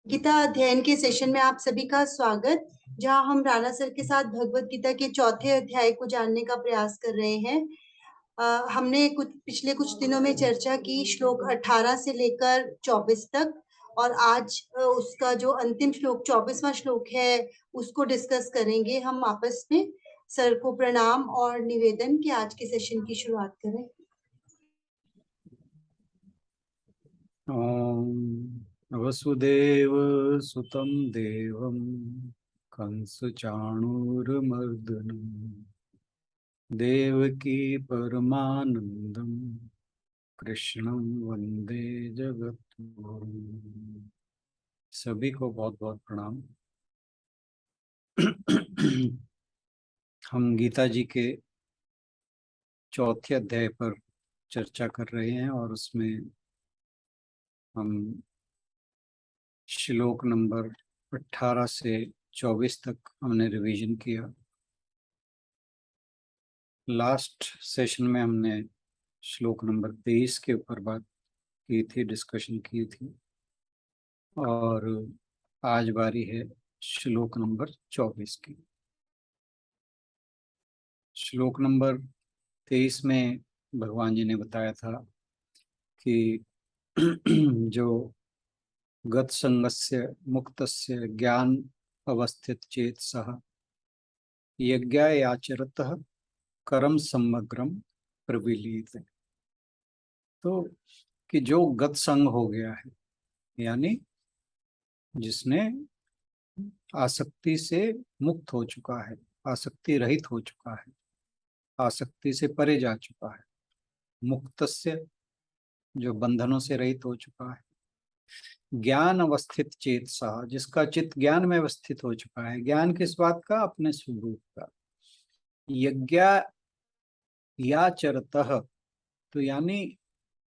गीता अध्ययन के सेशन में आप सभी का स्वागत, जहां हम राणा सर के साथ भगवत गीता के चौथे अध्याय को जानने का प्रयास कर रहे हैं। हमने पिछले कुछ दिनों में चर्चा की श्लोक 18 से लेकर 24 तक, और आज उसका जो अंतिम श्लोक 24वां श्लोक है उसको डिस्कस करेंगे हम आपस में। सर को प्रणाम और निवेदन कि आज के सेशन की शुरुआत करें। वसुदेव सुतं देवं कंसचाणूरमर्दनं देवकी परमानंदं कृष्णं वंदे जगद्गुरुं। सभी को बहुत बहुत प्रणाम। हम गीता जी के चौथे अध्याय पर चर्चा कर रहे हैं और उसमें हम श्लोक नंबर 18 से 24 तक हमने रिवीजन किया। लास्ट सेशन में हमने श्लोक नंबर 23 के ऊपर बात की थी, डिस्कशन की थी, और आज बारी है श्लोक नंबर 24 की। श्लोक नंबर 23 में भगवान जी ने बताया था कि जो गत संगस्य मुक्तस्य ज्ञान अवस्थित चेत सह यज्ञायाचरतः कर्म समग्रम प्रविलीत। तो कि जो गत संग हो गया है, यानी जिसने आसक्ति से मुक्त हो चुका है, आसक्ति रहित हो चुका है, आसक्ति से परे जा चुका है, मुक्तस्य जो बंधनों से रहित हो चुका है, ज्ञान अवस्थित चेत सा जिसका चित्त ज्ञान में अवस्थित हो चुका है। ज्ञान किस बात का? अपने स्वरूप का। यज्ञ या चरतः, तो यानी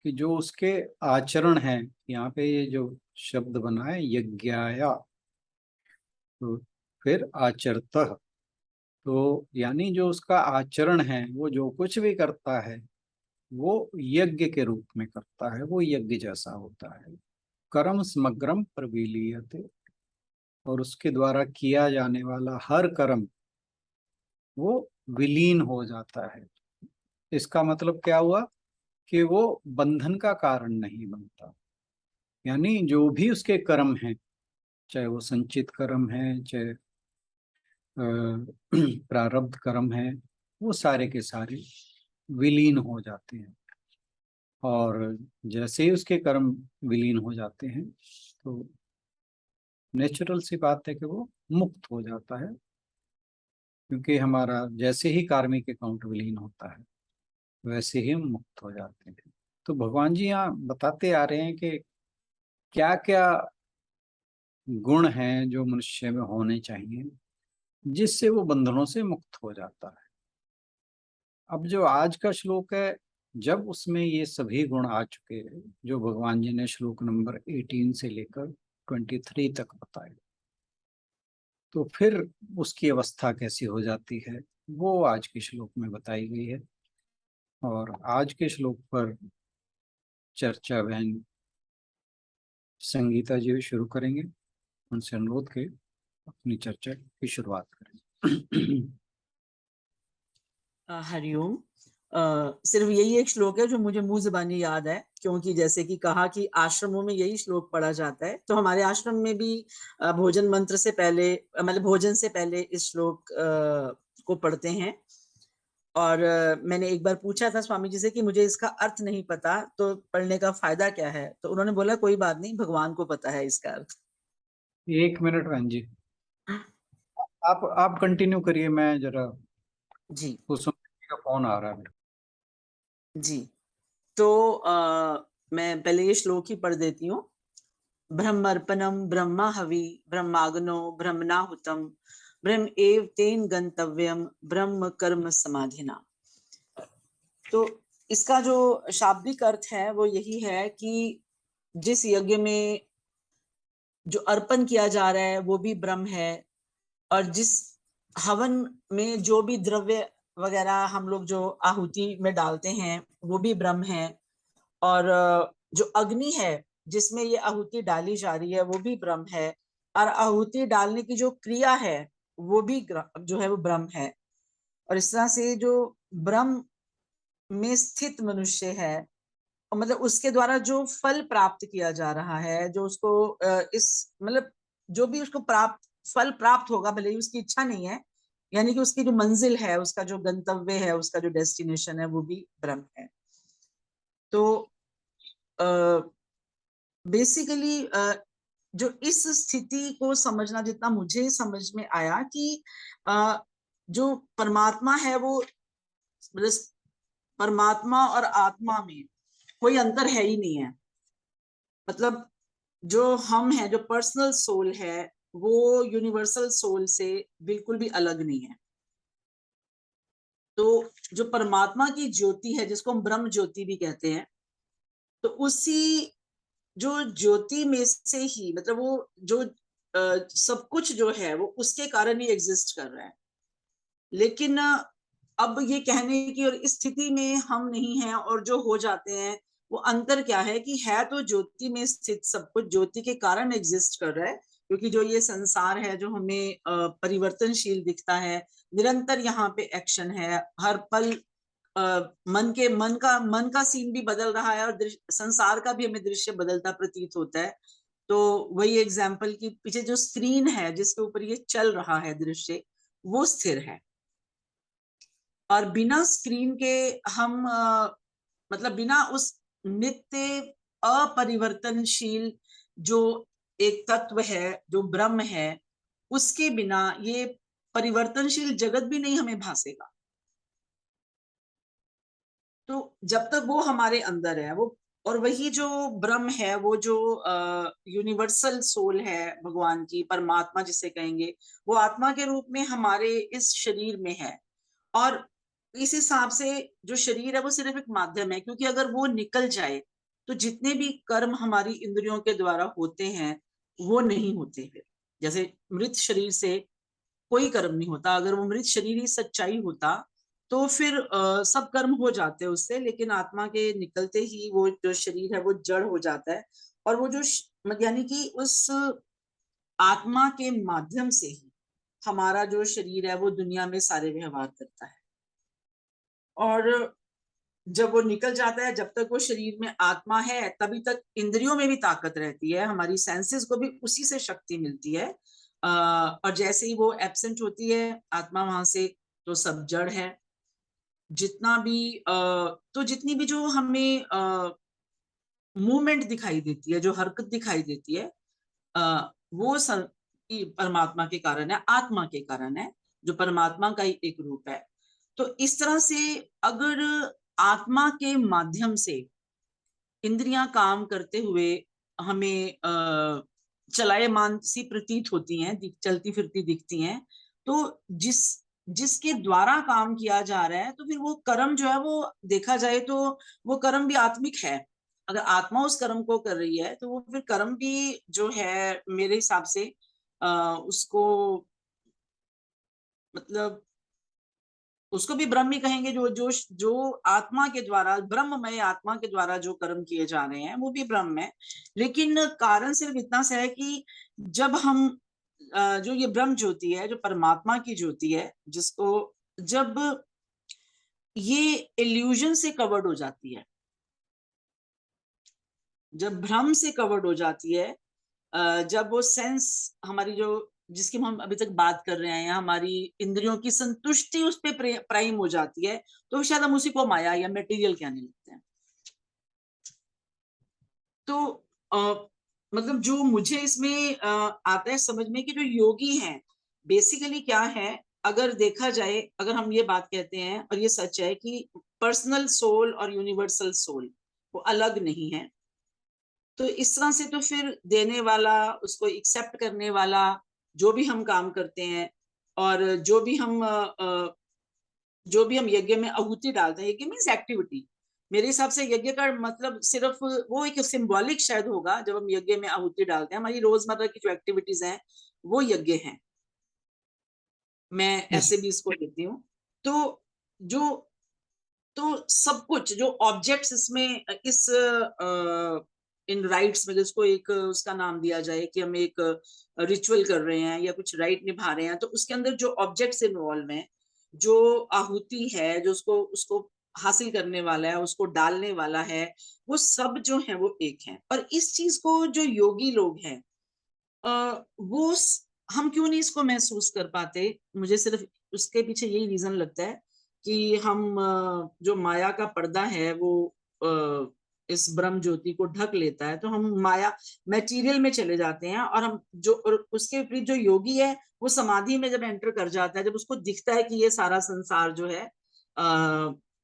कि जो उसके आचरण हैं, यहाँ पे ये जो शब्द बना है यज्ञाया, तो फिर आचरतः, तो यानी जो उसका आचरण है, वो जो कुछ भी करता है वो यज्ञ के रूप में करता है, वो यज्ञ जैसा होता है। कर्म समग्रम प्रविलीयते, और उसके द्वारा किया जाने वाला हर कर्म वो विलीन हो जाता है। इसका मतलब क्या हुआ कि वो बंधन का कारण नहीं बनता। यानी जो भी उसके कर्म हैं, चाहे वो संचित कर्म है, चाहे प्रारब्ध कर्म है, वो सारे के सारे विलीन हो जाते हैं। और जैसे ही उसके कर्म विलीन हो जाते हैं तो नेचुरल सी बात है कि वो मुक्त हो जाता है, क्योंकि हमारा जैसे ही कार्मिक अकाउंट विलीन होता है वैसे ही हम मुक्त हो जाते हैं। तो भगवान जी यहाँ बताते आ रहे हैं कि क्या क्या गुण हैं जो मनुष्य में होने चाहिए जिससे वो बंधनों से मुक्त हो जाता है। अब जो आज का श्लोक है, जब उसमें ये सभी गुण आ चुके हैं जो भगवान जी ने श्लोक नंबर 18 से लेकर 23 तक बताए, तो फिर उसकी अवस्था कैसी हो जाती है वो आज के श्लोक में बताई गई है। और आज के श्लोक पर चर्चा बहन संगीता जी शुरू करेंगे। उनसे अनुरोध के अपनी चर्चा की शुरुआत करें। हरिओम। सिर्फ यही एक श्लोक है जो मुझे मुंह जुबानी याद है, क्योंकि जैसे कि कहा कि आश्रमों में यही श्लोक पढ़ा जाता है, तो हमारे आश्रम में भी भोजन मंत्र से पहले, मतलब भोजन से पहले इस श्लोक को पढ़ते हैं। और मैंने एक बार पूछा था स्वामी जी से कि मुझे इसका अर्थ नहीं पता, तो पढ़ने का फायदा क्या है? तो उन्होंने बोला कोई बात नहीं, भगवान को पता है इसका अर्थ। 1 मिनट बहन जी, आप कंटिन्यू करिए, मैं जरा जी कुसुम का फोन आ रहा है। जी, तो मैं पहले ये श्लोक ही पढ़ देती हूँ। ब्रह्मर्पणम ब्रह्मा हवि ब्रह्माग्नो ब्रह्मणाहुतम ब्रह्म एव तेन गंतव्यम ब्रह्म कर्म समाधिना। तो इसका जो शाब्दिक अर्थ है वो यही है कि जिस यज्ञ में जो अर्पण किया जा रहा है वो भी ब्रह्म है, और जिस हवन में जो भी द्रव्य वगैरह हम लोग जो आहुति में डालते हैं वो भी ब्रह्म है, और जो अग्नि है जिसमें ये आहुति डाली जा रही है वो भी ब्रह्म है, और आहुति डालने की जो क्रिया है वो भी जो है वो ब्रह्म है। और इस तरह से जो ब्रह्म में स्थित मनुष्य है, मतलब उसके द्वारा जो फल प्राप्त किया जा रहा है, जो उसको इस मतलब जो भी उसको फल प्राप्त होगा, भले ही उसकी इच्छा नहीं है, यानी कि उसकी जो मंजिल है, उसका जो गंतव्य है, उसका जो डेस्टिनेशन है, वो भी ब्रह्म है। तो बेसिकली जो इस स्थिति को समझना, जितना मुझे समझ में आया कि जो परमात्मा है वो मतलब परमात्मा और आत्मा में कोई अंतर है ही नहीं है। मतलब जो हम हैं, जो पर्सनल सोल है, वो यूनिवर्सल सोल से बिल्कुल भी अलग नहीं है। तो जो परमात्मा की ज्योति है, जिसको हम ब्रह्म ज्योति भी कहते हैं, तो उसी जो ज्योति में से ही, मतलब वो जो सब कुछ जो है वो उसके कारण ही एग्जिस्ट कर रहा है। लेकिन अब ये कहने की और इस स्थिति में हम नहीं हैं और जो हो जाते हैं, वो अंतर क्या है कि है तो ज्योति में स्थित सब कुछ ज्योति के कारण एग्जिस्ट कर रहा है, क्योंकि जो ये संसार है जो हमें परिवर्तनशील दिखता है, निरंतर यहाँ पे एक्शन है, हर पल मन का सीन भी बदल रहा है और संसार का भी हमें दृश्य बदलता प्रतीत होता है। तो वही एग्जाम्पल की पीछे जो स्क्रीन है जिसके ऊपर ये चल रहा है दृश्य, वो स्थिर है, और बिना स्क्रीन के हम मतलब बिना उस नित्य अपरिवर्तनशील जो एक तत्व है, जो ब्रह्म है, उसके बिना ये परिवर्तनशील जगत भी नहीं हमें भासेगा। तो जब तक वो हमारे अंदर है, वो और वही जो ब्रह्म है, वो जो यूनिवर्सल सोल है भगवान की, परमात्मा जिसे कहेंगे, वो आत्मा के रूप में हमारे इस शरीर में है। और इस हिसाब से जो शरीर है वो सिर्फ एक माध्यम है, क्योंकि अगर वो निकल जाए तो जितने भी कर्म हमारी इंद्रियों के द्वारा होते हैं वो नहीं होते। फिर जैसे मृत शरीर से कोई कर्म नहीं होता, अगर वो मृत शरीर ही सच्चाई होता तो फिर सब कर्म हो जाते उससे, लेकिन आत्मा के निकलते ही वो जो शरीर है वो जड़ हो जाता है, और वो जो यानी कि उस आत्मा के माध्यम से ही हमारा जो शरीर है वो दुनिया में सारे व्यवहार करता है। और जब वो निकल जाता है, जब तक वो शरीर में आत्मा है तभी तक इंद्रियों में भी ताकत रहती है, हमारी सेंसेस को भी उसी से शक्ति मिलती है। और जैसे ही वो एब्सेंट होती है आत्मा वहां से, तो सब जड़ है। जितना भी तो जितनी भी जो हमें मूवमेंट दिखाई देती है, जो हरकत दिखाई देती है, वो परमात्मा के कारण है, आत्मा के कारण है, जो परमात्मा का ही एक रूप है। तो इस तरह से अगर आत्मा के माध्यम से इंद्रियां काम करते हुए हमें चलायमान सी प्रतीत होती हैं, चलती फिरती दिखती हैं, तो जिसके द्वारा काम किया जा रहा है, तो फिर वो कर्म जो है वो देखा जाए तो वो कर्म भी आत्मिक है। अगर आत्मा उस कर्म को कर रही है तो वो फिर कर्म भी जो है मेरे हिसाब से उसको मतलब उसको भी ब्रह्म ही कहेंगे। जो आत्मा के द्वारा, ब्रह्ममय आत्मा के द्वारा जो कर्म किए जा रहे हैं वो भी ब्रह्म है। लेकिन कारण सिर्फ इतना सा है कि जब हम जो ये ब्रह्म ज्योति है, जो परमात्मा की ज्योति है, जिसको जब ये इल्यूजन से कवर्ड हो जाती है, जब भ्रम से कवर्ड हो जाती है, जब वो सेंस हमारी जो जिसकी हम अभी तक बात कर रहे हैं, हमारी इंद्रियों की संतुष्टि उस पर प्राइम हो जाती है, तो शायद हम उसी को माया या मटेरियल कहने लगते हैं। तो मतलब जो मुझे इसमें आता है समझ में कि जो योगी हैं बेसिकली क्या है, अगर देखा जाए, अगर हम ये बात कहते हैं और ये सच है कि पर्सनल सोल और यूनिवर्सल सोल वो अलग नहीं है, तो इस तरह से तो फिर देने वाला, उसको एक्सेप्ट करने वाला, जो भी हम काम करते हैं और जो भी हम यज्ञ में आहुति डालते हैं, यज्ञ मीन्स एक्टिविटी, मेरे हिसाब से यज्ञ का मतलब सिर्फ वो एक सिंबॉलिक शायद होगा, जब हम यज्ञ में आहुति डालते हैं, हमारी रोजमर्रा की जो एक्टिविटीज हैं वो यज्ञ हैं, मैं ऐसे भी इसको लेती हूँ। तो जो सब कुछ जो ऑब्जेक्ट्स इसमें इस इन राइट्स में, जिसको एक उसका नाम दिया जाए कि हम एक रिचुअल कर रहे हैं या कुछ राइट निभा रहे हैं, तो उसके अंदर जो ऑब्जेक्ट्स इन्वॉल्व हैं, जो आहुति है, जो उसको हासिल करने वाला है, उसको डालने वाला है, वो सब जो है वो एक है। और इस चीज को जो योगी लोग हैं, हम क्यों नहीं इसको महसूस कर पाते? मुझे सिर्फ उसके पीछे यही रीजन लगता है कि हम जो माया का पर्दा है वो इस ब्रह्म ज्योति को ढक लेता है, तो हम माया मटेरियल में चले जाते हैं। और हम जो, और उसके विपरीत जो योगी है वो समाधि में जब एंटर कर जाता है, जब उसको दिखता है कि ये सारा संसार जो है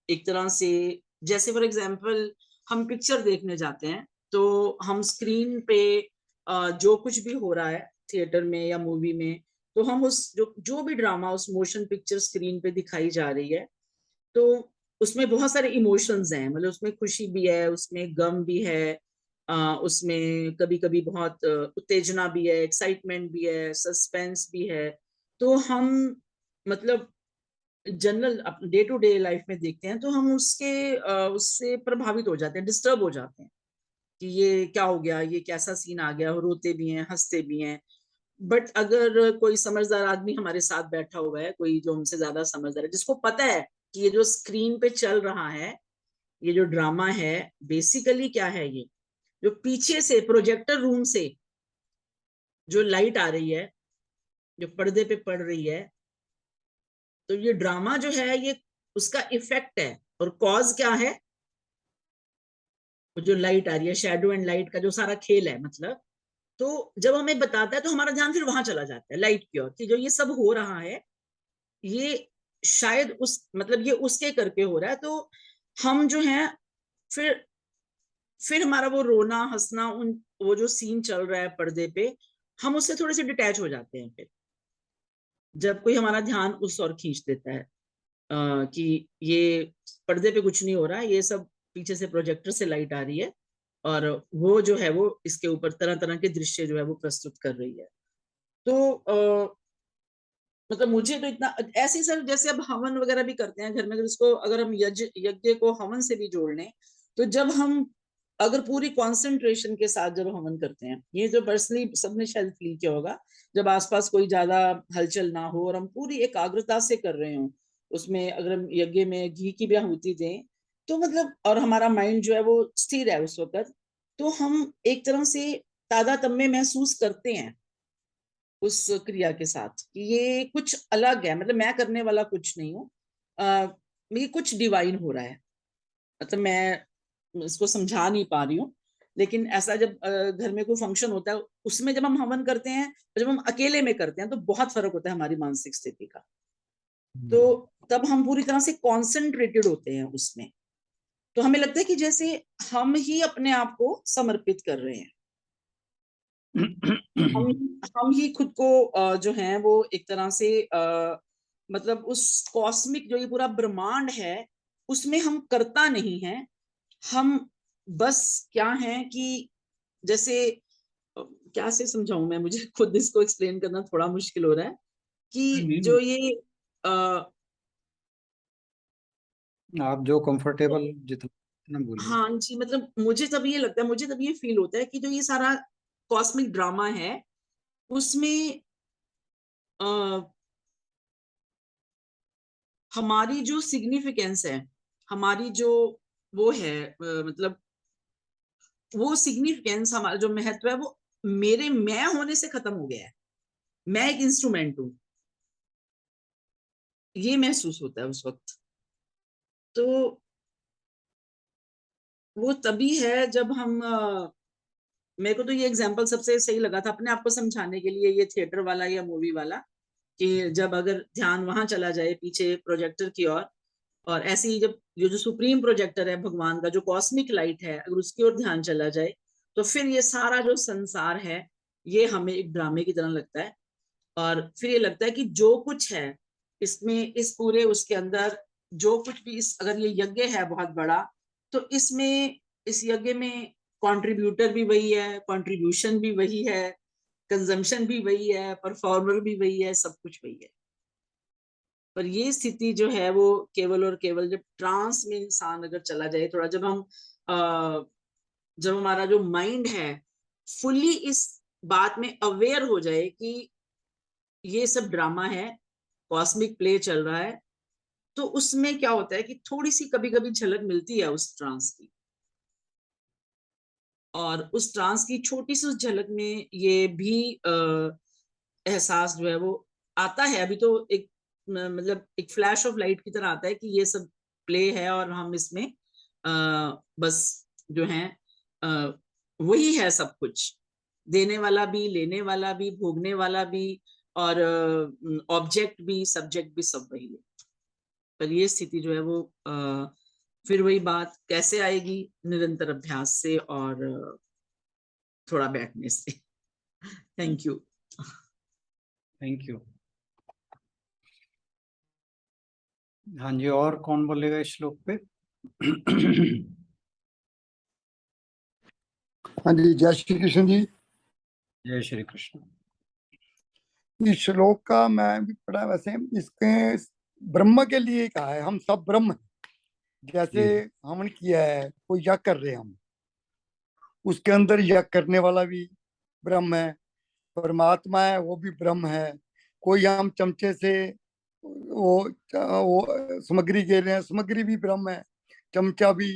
एक तरह से, जैसे फॉर एग्जाम्पल हम पिक्चर देखने जाते हैं, तो हम स्क्रीन पे जो कुछ भी हो रहा है थिएटर में या मूवी में, तो हम उस जो भी ड्रामा उस मोशन पिक्चर स्क्रीन पे दिखाई जा रही है, तो उसमें बहुत सारे इमोशंस हैं, मतलब उसमें खुशी भी है, उसमें गम भी है, उसमें कभी कभी बहुत उत्तेजना भी है, एक्साइटमेंट भी है, सस्पेंस भी है। तो हम मतलब general day to day life में देखते हैं, तो हम उससे प्रभावित हो जाते हैं, डिस्टर्ब हो जाते हैं कि ये क्या हो गया, ये कैसा सीन आ गया, रोते भी हैं, हंसते भी हैं। बट अगर कोई समझदार आदमी हमारे साथ बैठा हुआ है, कोई जो हमसे ज्यादा समझदार है, जिसको पता है कि ये जो स्क्रीन पे चल रहा है, ये जो ड्रामा है, बेसिकली क्या है, ये जो पीछे से प्रोजेक्टर रूम से जो लाइट आ रही है, जो पर्दे पे पड़ रही है, तो ये ड्रामा जो है ये उसका इफेक्ट है। और कॉज क्या है? जो लाइट आ रही है, शेडो एंड लाइट का जो सारा खेल है, मतलब। तो जब हमें बताता है तो हमारा ध्यान फिर वहां चला जाता है, लाइट की ओर, कि जो ये सब हो रहा है, ये शायद मतलब ये उसके करके हो रहा है। तो हम जो है फिर हमारा वो रोना हंसना, वो जो सीन चल रहा है पर्दे पे, हम उससे थोड़े से डिटैच हो जाते हैं फिर, जब कोई हमारा ध्यान उस ओर खींच देता है कि ये पर्दे पे कुछ नहीं हो रहा है, ये सब पीछे से प्रोजेक्टर से लाइट आ रही है, और वो जो है वो इसके ऊपर तरह तरह के दृश्य जो है वो प्रस्तुत कर रही है। तो मतलब मुझे तो इतना ऐसे सर, जैसे अब हवन वगैरह भी करते हैं घर में, जिसको अगर हम यज्ञ को हवन से भी जोड़ लें, तो जब हम अगर पूरी कंसंट्रेशन के साथ जब हवन करते हैं, ये जो पर्सनली सबने शायद फील किया होगा, जब आसपास कोई ज्यादा हलचल ना हो और हम पूरी एकाग्रता से कर रहे हो, उसमें अगर हम यज्ञ में घी की भी आहुति दें, तो मतलब, और हमारा माइंड जो है वो स्थिर है उस वक्त, तो हम एक तरह से तादात्म्य महसूस करते हैं उस क्रिया के साथ कि ये कुछ अलग है, मतलब मैं करने वाला कुछ नहीं हूँ, ये कुछ डिवाइन हो रहा है। मतलब मैं इसको समझा नहीं पा रही हूँ, लेकिन ऐसा जब घर में कोई फंक्शन होता है, उसमें जब हम हवन करते हैं, जब हम अकेले में करते हैं, तो बहुत फर्क होता है हमारी मानसिक स्थिति का। तो तब हम पूरी तरह से कॉन्सेंट्रेटेड होते हैं उसमें, तो हमें लगता है कि जैसे हम ही अपने आप को समर्पित कर रहे हैं, हम हम ही खुद को जो है वो एक तरह से मतलब उस कॉस्मिक जो ये पूरा ब्रह्मांड है उसमें हम करता नहीं है, हम बस क्या है कि जैसे क्या से समझाऊं मैं, मुझे खुद इसको एक्सप्लेन करना थोड़ा मुश्किल हो रहा है कि जो ये आप जो कंफर्टेबल जितना बोलिए। हाँ जी, मतलब मुझे तब ये लगता है, मुझे तब ये फील होता है कि जो ये सारा कॉस्मिक ड्रामा है उसमें हमारी जो सिग्निफिकेंस है, हमारी जो वो है, मतलब वो सिग्निफिकेंस, हमारा जो महत्व है वो मेरे मैं होने से खत्म हो गया है, मैं एक इंस्ट्रूमेंट हूं, ये महसूस होता है उस वक्त। तो वो तभी है जब हम मेरे को तो ये एग्जांपल सबसे सही लगा था अपने आप को समझाने के लिए, ये थिएटर वाला या मूवी वाला, कि जब अगर ध्यान वहां चला जाए पीछे प्रोजेक्टर की ओर, और ऐसे ही जब ये जो सुप्रीम प्रोजेक्टर है भगवान का, जो कॉस्मिक लाइट है, अगर उसकी ओर ध्यान चला जाए, तो फिर ये सारा जो संसार है ये हमें एक ड्रामे की तरह लगता है। और फिर ये लगता है कि जो कुछ है इसमें, इस पूरे उसके अंदर जो कुछ भी, इस अगर ये यज्ञ है बहुत बड़ा, तो इसमें इस यज्ञ में कंट्रीब्यूटर भी वही है, कंट्रीब्यूशन भी वही है, कंजम्पशन भी वही है, परफॉर्मर भी वही है, सब कुछ वही है। पर ये स्थिति जो है वो केवल और केवल जब ट्रांस में इंसान अगर चला जाए थोड़ा, जब हम जब हमारा जो माइंड है फुल्ली इस बात में अवेयर हो जाए कि ये सब ड्रामा है, कॉस्मिक प्ले चल रहा है, तो उसमें क्या होता है कि थोड़ी सी कभी कभी झलक मिलती है उस ट्रांस की, और उस ट्रांस की छोटी सी झलक में ये भी एहसास जो है वो आता है। अभी तो एक मतलब एक फ्लैश ऑफ लाइट की तरह आता है कि ये सब प्ले है और हम इसमें बस जो है वही है सब कुछ, देने वाला भी, लेने वाला भी, भोगने वाला भी, और ऑब्जेक्ट भी, सब्जेक्ट भी, सब वही है। पर ये स्थिति जो है वो फिर वही बात कैसे आएगी, निरंतर अभ्यास से और थोड़ा बैठने से। Thank you. Thank you. हाँ जी, और कौन बोलेगा इस श्लोक पे? हाँ जी, जय श्री कृष्ण जी। जय श्री कृष्ण। इस श्लोक का मैं भी पढ़ा, वैसे इसके ब्रह्म के लिए कहा है, हम सब ब्रह्म हैं। जैसे हवन किया है, कोई यज्ञ कर रहे हैं हम, उसके अंदर यज्ञ करने वाला भी ब्रह्म है, परमात्मा है वो भी ब्रह्म है। कोई हम चमचे से वो सामग्री दे रहे हैं, सामग्री भी ब्रह्म है, चमचा भी।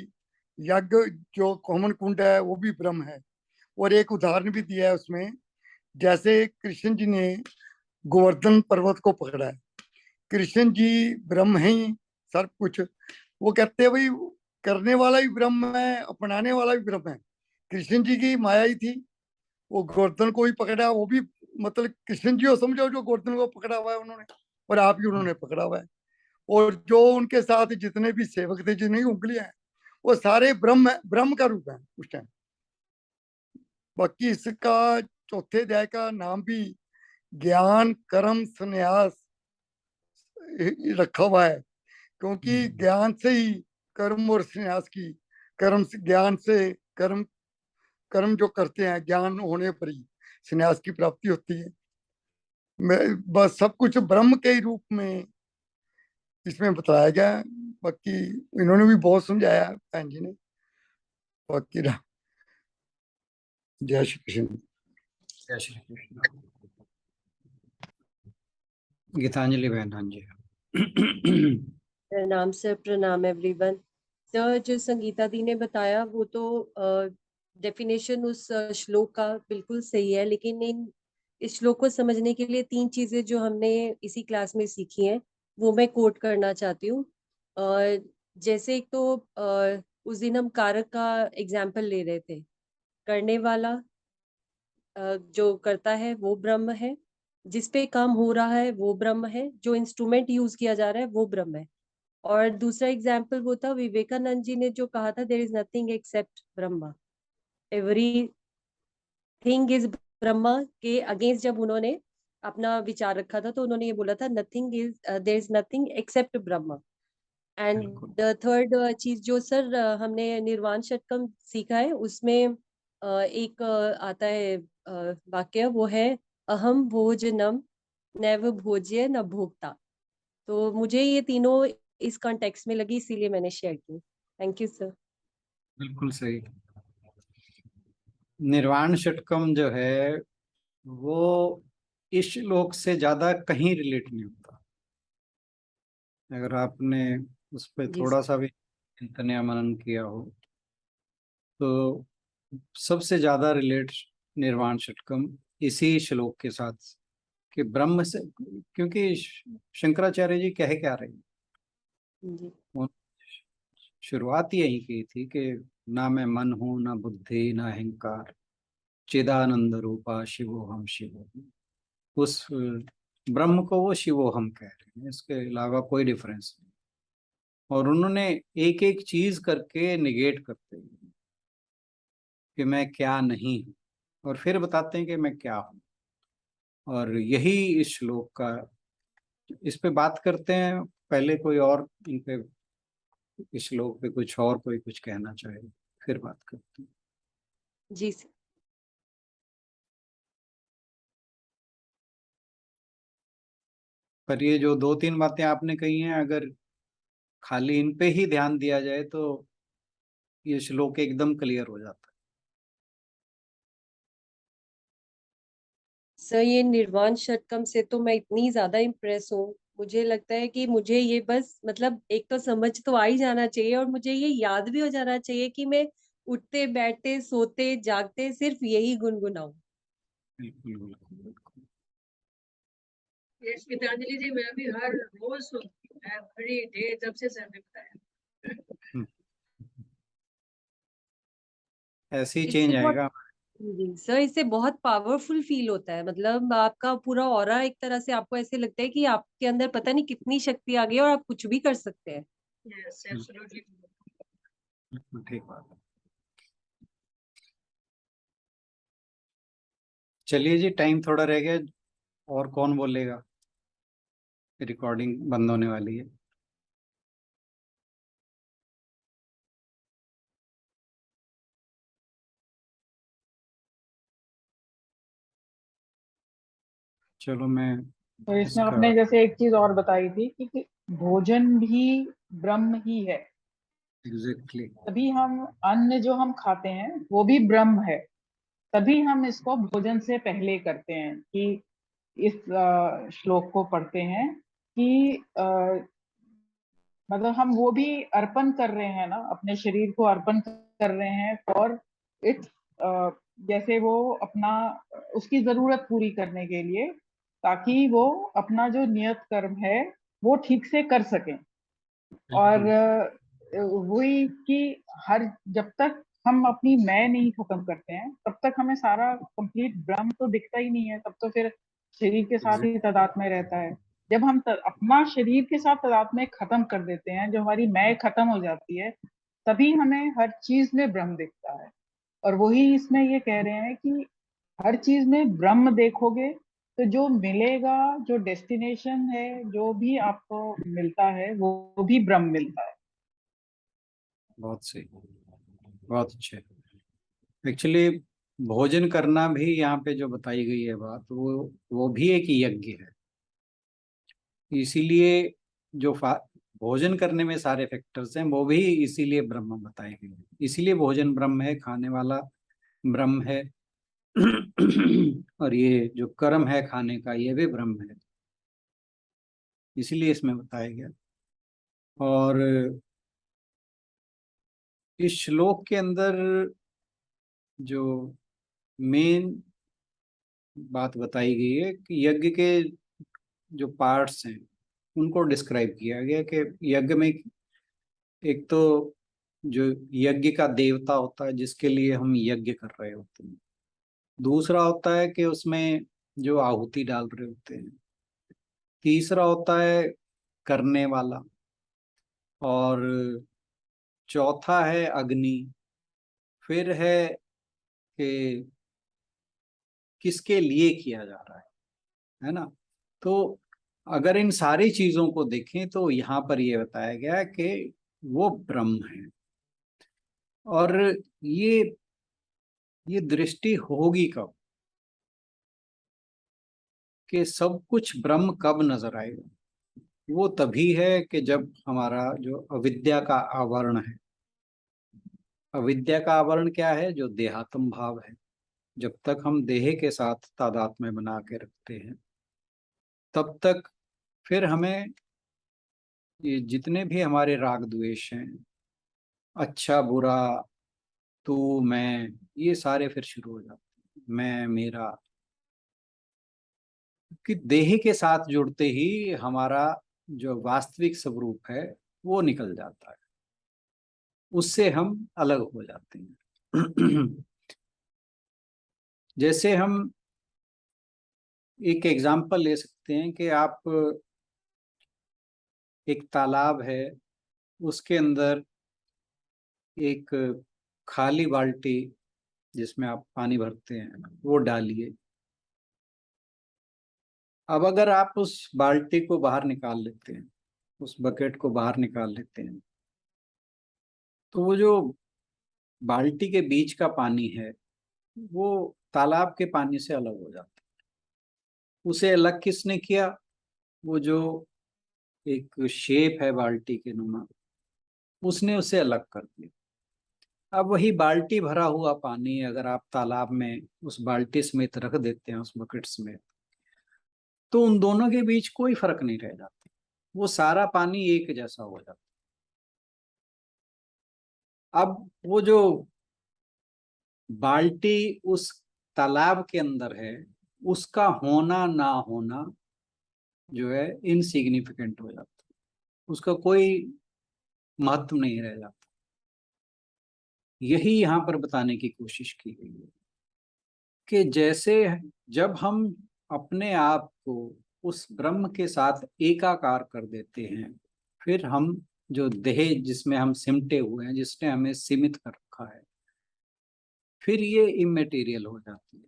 यज्ञ जो हवन कुंड है वो भी ब्रह्म है। और एक उदाहरण भी दिया है उसमें, जैसे कृष्ण जी ने गोवर्धन पर्वत को पकड़ा है, कृष्ण जी ब्रह्म है ही सब कुछ। वो कहते हैं भाई करने वाला भी ब्रह्म है, अपनाने वाला भी ब्रह्म है। कृष्ण जी की माया ही थी, वो गोवर्धन को ही पकड़ा, वो भी मतलब कृष्ण जी को समझो जो गोवर्धन को पकड़ा हुआ है उन्होंने, और आप ही उन्होंने पकड़ा हुआ है। और जो उनके साथ जितने भी सेवक थे, जितनी उंगलियां हैं, वो सारे ब्रह्म का रूप है उस टाइम। बाकी इसका चौथे अध्याय का नाम भी ज्ञान कर्म संन्यास रखा हुआ है, क्योंकि ज्ञान से ही कर्म और संन्यास की, कर्म से, ज्ञान से कर्म, कर्म जो करते हैं ज्ञान होने पर ही संन्यास की प्राप्ति होती है। बस सब कुछ ब्रह्म के ही रूप में इसमें बताया गया है। बाकी इन्होंने भी बहुत समझाया बहन जी ने। बाकी जय श्री कृष्ण। जय श्री कृष्ण। गीतांजलि बहन। हाँ जी। प्रणाम सर, प्रणाम एवरीवन। सर, जो संगीता दी ने बताया वो तो डेफिनेशन उस श्लोक का बिल्कुल सही है, लेकिन इस श्लोक को समझने के लिए 3 चीजें जो हमने इसी क्लास में सीखी हैं वो मैं कोट करना चाहती हूँ। जैसे एक तो उस दिन हम कारक का एग्जाम्पल ले रहे थे। करने वाला जो करता है वो ब्रह्म है, जिस पे काम हो रहा है वो ब्रह्म है, जो इंस्ट्रूमेंट यूज किया जा रहा है वो ब्रह्म है। और दूसरा एग्जाम्पल वो था विवेकानंद जी ने जो कहा था, there is nothing except Brahma, everything is Brahma के अगेंस्ट जब उन्होंने अपना विचार रखा था तो उन्होंने ये बोला था nothing is there is nothing except Brahma. And the third चीज जो सर हमने निर्वाण षटकम सीखा है, उसमें एक आता है वाक्य, वो है अहम भोजनम नैव भोज्य न भोक्ता। तो मुझे ये तीनों इस कॉन्टेक्स्ट में लगी, इसीलिए मैंने शेयर की। Thank you sir. बिल्कुल सही। निर्वाण षटकम जो है वो इस श्लोक से ज्यादा कहीं रिलेट नहीं होता। अगर आपने उस पर जी थोड़ा सा भी चिंतन या मनन किया हो तो सबसे ज्यादा रिलेट निर्वाण षटकम इसी श्लोक के साथ कि ब्रह्म से, क्योंकि शंकराचार्य जी कह क्या रहे हैं, जी शुरुआत यही की थी कि ना मैं मन हूं, ना बुद्धि, ना अहंकार, चिदानंद रूपा शिवोहम शिवोहम। उस ब्रह्म को वो शिवोहम कह रहे हैं, इसके अलावा कोई डिफरेंस नहीं। और उन्होंने एक एक चीज करके निगेट करते हैं कि मैं क्या नहीं हूं, और फिर बताते हैं कि मैं क्या हूं। और यही इस श्लोक का, इस पे बात करते हैं। पहले कोई और इन पे, इस श्लोक पे कुछ और कोई कुछ कहना चाहे फिर बात करते हैं। जी सर। पर ये जो 2-3 बातें आपने कही हैं, अगर खाली इन पे ही ध्यान दिया जाए तो ये श्लोक एकदम क्लियर हो जाता है। सर ये निर्वाण षटकम से तो मैं इतनी ज्यादा इम्प्रेस हूँ, मुझे लगता है कि मुझे ये बस मतलब एक तो समझ तो आ ही जाना चाहिए और मुझे ये याद भी हो जाना चाहिए कि मैं उठते बैठते सोते जागते सिर्फ यही गुनगुनाऊं। बिल्कुल बिल्कुल बिल्कुल। यस गीतांजलि जी, मैं भी हर रोज सुनती हूँ, एवरी डे, जब से सर ने बताया। हम्म, ऐसे ही इससे चेंज बहुत आएगा। जी सर, इससे बहुत पावरफुल फील होता है, मतलब आपका पूरा ऑरा एक तरह से आपको ऐसे लगता है कि आपके अंदर पता नहीं कितनी शक्ति आ गई है और आप कुछ भी कर सकते हैं। Yes absolutely. बिल्कुल ठीक बात है। चलिए जी, टाइम थोड़ा रह गया, और कौन बोलेगा? रिकॉर्डिंग बंद होने वाली है। चलो मैं तो इसमें इसका आपने जैसे एक चीज और बताई थी कि भोजन भी ब्रह्म ही है। एग्जैक्टली तभी हम अन्न जो हम खाते हैं वो भी ब्रह्म है। तभी हम इसको भोजन से पहले करते हैं कि इस श्लोक को पढ़ते हैं कि मतलब हम वो भी अर्पण कर रहे हैं ना, अपने शरीर को अर्पण कर रहे हैं और इट्स जैसे वो अपना उसकी जरूरत पूरी करने के लिए, ताकि वो अपना जो नियत कर्म है वो ठीक से कर सकें। और वही कि हर जब तक हम अपनी मैं नहीं खत्म करते हैं तब तक हमें सारा कंप्लीट ब्रह्म तो दिखता ही नहीं है, तब तो फिर शरीर के साथ ही तादाद में रहता है। जब हम अपना शरीर के साथ तादाद में खत्म कर देते हैं, जो हमारी मैं खत्म हो जाती है, तभी हमें हर चीज में ब्रह्म दिखता है। और वही इसमें ये कह रहे हैं कि हर चीज में ब्रह्म देखोगे तो जो मिलेगा, जो डेस्टिनेशन है, जो भी आपको मिलता है वो भी ब्रह्म मिलता है। बहुत सही, बहुत अच्छे। एक्चुअली भोजन करना भी यहाँ पे जो बताई गई है बात, वो भी एक यज्ञ है। इसीलिए जो भोजन करने में सारे फैक्टर्स हैं वो भी इसीलिए ब्रह्म बताए गए हैं। इसीलिए भोजन ब्रह्म है, खाने वाला ब्रह्म है। और ये जो कर्म है खाने का, ये भी ब्रह्म है, इसीलिए इसमें बताया गया। और इस श्लोक के अंदर जो मेन बात बताई गई है कि यज्ञ के जो पार्ट्स हैं उनको डिस्क्राइब किया गया कि यज्ञ में एक तो जो यज्ञ का देवता होता है जिसके लिए हम यज्ञ कर रहे होते हैं, दूसरा होता है कि उसमें जो आहुति डाल रहे होते हैं, तीसरा होता है करने वाला, और चौथा है अग्नि, फिर है कि किसके लिए किया जा रहा है ना। तो अगर इन सारी चीजों को देखें तो यहाँ पर यह बताया गया है कि वो ब्रह्म है। और ये दृष्टि होगी कब, कि सब कुछ ब्रह्म कब नजर आएगा? वो तभी है कि जब हमारा जो अविद्या का आवरण है, अविद्या का आवरण क्या है? जो देहात्म भाव है। जब तक हम देह के साथ तादात्म्य बना के रखते हैं तब तक फिर हमें ये जितने भी हमारे राग द्वेष हैं, अच्छा बुरा, तू मैं, ये सारे फिर शुरू हो जाते हैं। मैं मेरा, कि देह के साथ जुड़ते ही हमारा जो वास्तविक स्वरूप है वो निकल जाता है, उससे हम अलग हो जाते हैं। जैसे हम एक एग्जाम्पल ले सकते हैं कि आप, एक तालाब है, उसके अंदर एक खाली बाल्टी जिसमें आप पानी भरते हैं वो डालिए। अब अगर आप उस बाल्टी को बाहर निकाल लेते हैं, उस बकेट को बाहर निकाल लेते हैं, तो वो जो बाल्टी के बीच का पानी है वो तालाब के पानी से अलग हो जाता है। उसे अलग किसने किया? वो जो एक शेप है बाल्टी के नुमा, उसने उसे अलग कर दिया। अब वही बाल्टी भरा हुआ पानी अगर आप तालाब में उस बाल्टी समेत रख देते हैं, उस बकेट समेत, तो उन दोनों के बीच कोई फर्क नहीं रह जाता, वो सारा पानी एक जैसा हो जाता। अब वो जो बाल्टी उस तालाब के अंदर है, उसका होना ना होना जो है इनसिग्निफिकेंट हो जाता, उसका कोई महत्व नहीं रह जाता। यही यहाँ पर बताने की कोशिश की गई है कि जैसे जब हम अपने आप को उस ब्रह्म के साथ एकाकार कर देते हैं, फिर हम जो देह जिसमें हम सिमटे हुए हैं, जिसने हमें सीमित कर रखा है, फिर ये इमेटीरियल हो जाती है,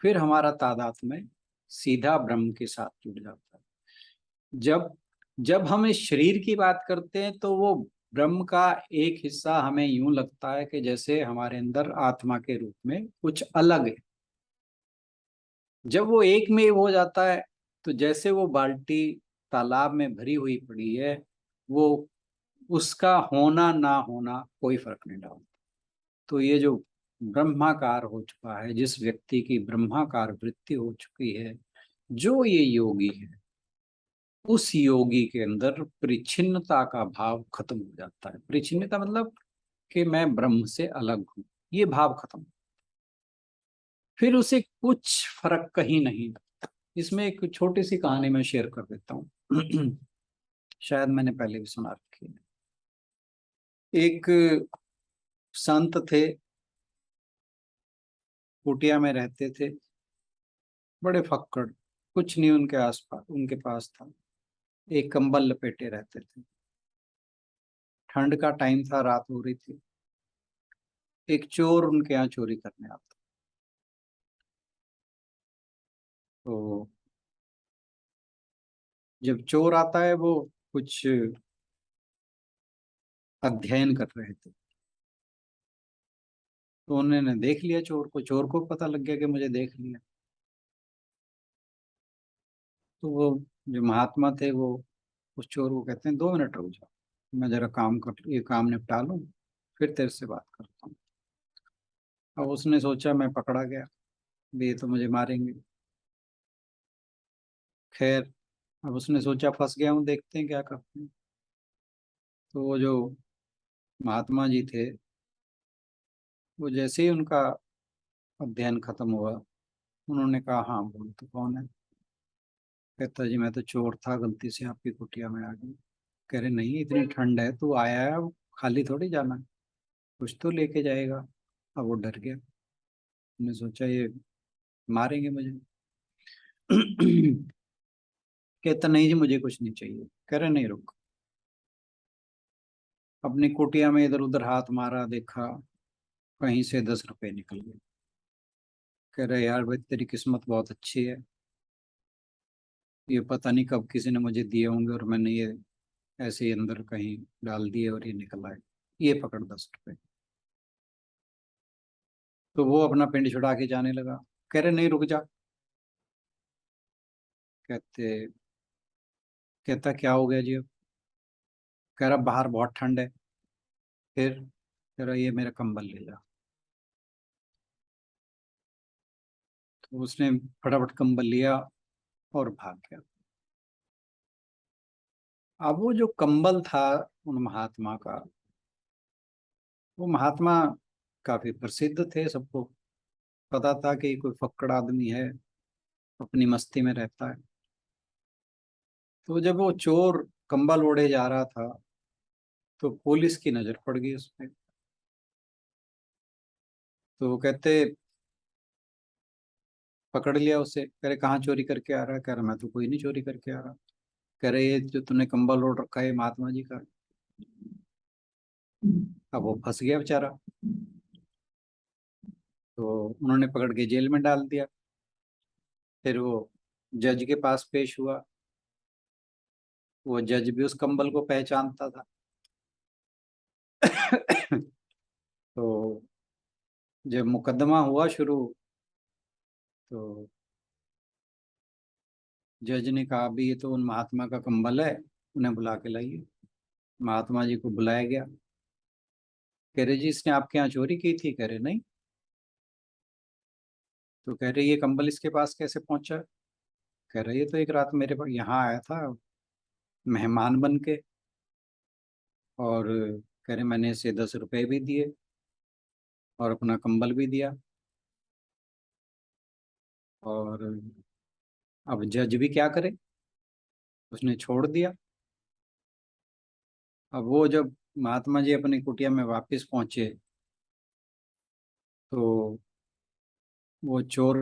फिर हमारा तादात्म्य सीधा ब्रह्म के साथ जुड़ जाता है। जब जब हम इस शरीर की बात करते हैं तो वो ब्रह्म का एक हिस्सा हमें यूं लगता है कि जैसे हमारे अंदर आत्मा के रूप में कुछ अलग है। जब वो एक में हो जाता है तो जैसे वो बाल्टी तालाब में भरी हुई पड़ी है, वो उसका होना ना होना कोई फर्क नहीं डालता। तो ये जो ब्रह्माकार हो चुका है, जिस व्यक्ति की ब्रह्माकार वृत्ति हो चुकी है, जो ये योगी है, उस योगी के अंदर परिच्छिन्नता का भाव खत्म हो जाता है। परिच्छिन्नता मतलब कि मैं ब्रह्म से अलग हूं, ये भाव खत्म। फिर उसे कुछ फर्क कहीं नहीं। इसमें एक छोटी सी कहानी मैं शेयर कर देता हूँ शायद मैंने पहले भी सुना रखी है। एक संत थे, कुटिया में रहते थे, बड़े फक्कड़, कुछ नहीं उनके आसपास उनके पास था। एक कंबल लपेटे रहते थे। ठंड का टाइम था, रात हो रही थी। एक चोर उनके यहाँ चोरी करने आता। तो जब चोर आता है, वो कुछ अध्ययन कर रहे थे, तो उन्होंने देख लिया चोर को। चोर को पता लग गया कि मुझे देख लिया। तो वो जो महात्मा थे, वो उस चोर को कहते हैं, 2 मिनट रुक जाओ, मैं जरा ये काम निपटा लूं, फिर तेरे से बात करता हूँ। अब उसने सोचा मैं पकड़ा गया, ये तो मुझे मारेंगे। खैर, अब उसने सोचा फंस गया हूँ, देखते हैं क्या करते हैं। तो वो जो महात्मा जी थे, वो जैसे ही उनका अध्ययन खत्म हुआ, उन्होंने कहा, हाँ बोल, तो कौन है? कहता, जी मैं तो चोर था, गलती से आपकी कुटिया में आ गया। कह रहे, नहीं, इतनी ठंड है, तू आया है, अब खाली थोड़ी जाना है, कुछ तो लेके जाएगा। अब वो डर गया, उन्हें सोचा ये मारेंगे मुझे कहता, नहीं जी मुझे कुछ नहीं चाहिए। कह रहे, नहीं रुक। अपनी कुटिया में इधर उधर हाथ मारा, देखा कहीं से 10 रुपए निकल गए। कह रहे, यार भाई तेरी किस्मत बहुत अच्छी है, ये पता नहीं कब किसी ने मुझे दिए होंगे और मैंने ये ऐसे ही अंदर कहीं डाल दिए और ये निकल आए, ये पकड़ 10 रुपए। तो वो अपना पिंड छुड़ा के जाने लगा। कह रहे, नहीं रुक जा। कहते कहता, क्या हो गया जी अब? कह रहा, बाहर बहुत ठंड है। फिर कह रहा, ये मेरा कंबल ले जा। तो उसने फटाफट कंबल लिया और भाग गया। अब वो जो कंबल था उन महात्मा का, वो महात्मा काफी प्रसिद्ध थे, सबको पता था कि कोई फक्कड़ आदमी है, अपनी मस्ती में रहता है। तो जब वो चोर कंबल ओढ़े जा रहा था, तो पुलिस की नजर पड़ गई उस पे। तो वो कहते, पकड़ लिया उसे। कह रहे, कहाँ चोरी करके आ रहा है? कह रहा, मैं तो कोई नहीं चोरी करके आ रहा। कह रहे, ये जो तूने कंबल ओढ़ रखा है महात्मा जी का। अब वो फंस गया बेचारा। तो उन्होंने पकड़ के जेल में डाल दिया। फिर वो जज के पास पेश हुआ। वो जज भी उस कंबल को पहचानता था तो जब मुकदमा हुआ शुरू, तो जज ने कहा, अभी ये तो उन महात्मा का कंबल है, उन्हें बुला के लाइए। महात्मा जी को बुलाया गया। कह रहे जी इसने आपके यहाँ चोरी की थी? कह रहे नहीं। तो कह रहे ये कंबल इसके पास कैसे पहुंचा? कह रहे ये तो एक रात मेरे पास यहाँ आया था मेहमान बन के, और कह रहे मैंने इसे 10 रुपए भी दिए और अपना कंबल भी दिया, और अब जज भी क्या करे, उसने छोड़ दिया। अब वो जब महात्मा जी अपनी कुटिया में वापस पहुंचे तो वो चोर